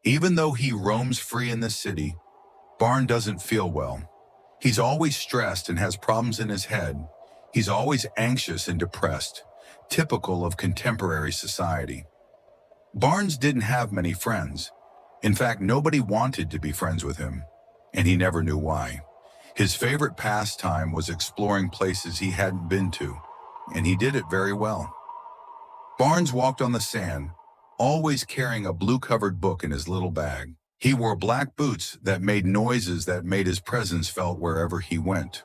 Even though he roams free in the city, Barn doesn't feel well. He's always stressed and has problems in his head. He's always anxious and depressed, typical of contemporary society. Barnes didn't have many friends. In fact, nobody wanted to be friends with him, and he never knew why. His favorite pastime was exploring places he hadn't been to, and he did it very well. Barnes walked on the sand, always carrying a blue-covered book in his little bag. He wore black boots that made noises that made his presence felt wherever he went.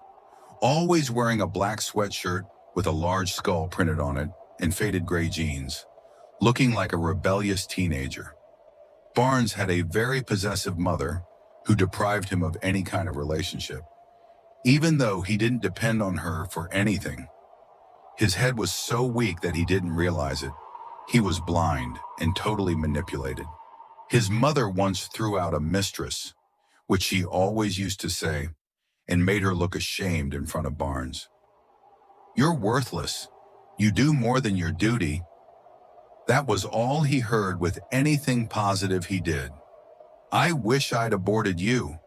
Always wearing a black sweatshirt with a large skull printed on it and faded gray jeans, looking like a rebellious teenager. Barnes had a very possessive mother who deprived him of any kind of relationship. Even though he didn't depend on her for anything, his head was so weak that he didn't realize it. He was blind and totally manipulated. His mother once threw out a mistress, which she always used to say, and made her look ashamed in front of Barnes. "You're worthless. You do more than your duty." That was all he heard with anything positive he did. "I wish I'd aborted you."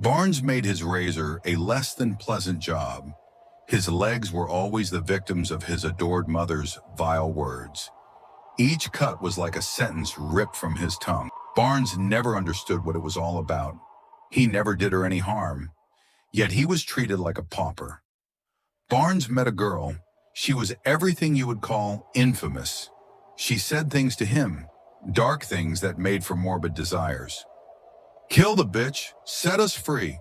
Barnes made his razor a less than pleasant job. His legs were always the victims of his adored mother's vile words. Each cut was like a sentence ripped from his tongue. Barnes never understood what it was all about. He never did her any harm, yet he was treated like a pauper. Barnes met a girl. She was everything you would call infamous. She said things to him, dark things that made for morbid desires. "Kill the bitch, set us free."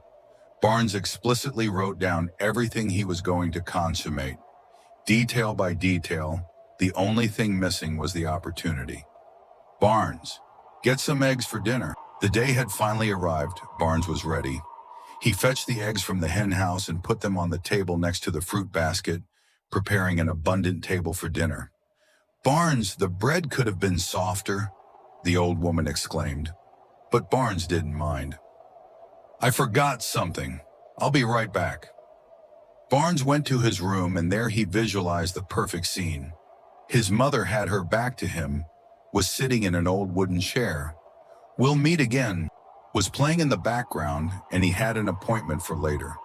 Barnes explicitly wrote down everything he was going to consummate, detail by detail. The only thing missing was the opportunity. "Barnes, get some eggs for dinner." The day had finally arrived. Barnes was ready. He fetched the eggs from the hen house and put them on the table next to the fruit basket, preparing an abundant table for dinner. "Barnes, the bread could have been softer," the old woman exclaimed. But Barnes didn't mind. "I forgot something. I'll be right back." Barnes went to his room, and there he visualized the perfect scene. His mother had her back to him, was sitting in an old wooden chair. "We'll meet again" was playing in the background, and he had an appointment for later.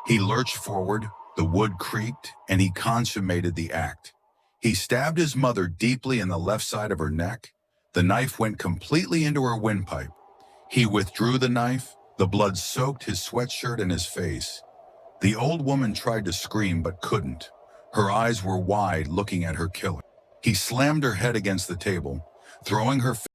He lurched forward, the wood creaked, and he consummated the act. He stabbed his mother deeply in the left side of her neck. The knife went completely into her windpipe. He withdrew the knife. The blood soaked his sweatshirt and his face. The old woman tried to scream but couldn't. Her eyes were wide, looking at her killer. He slammed her head against the table, throwing her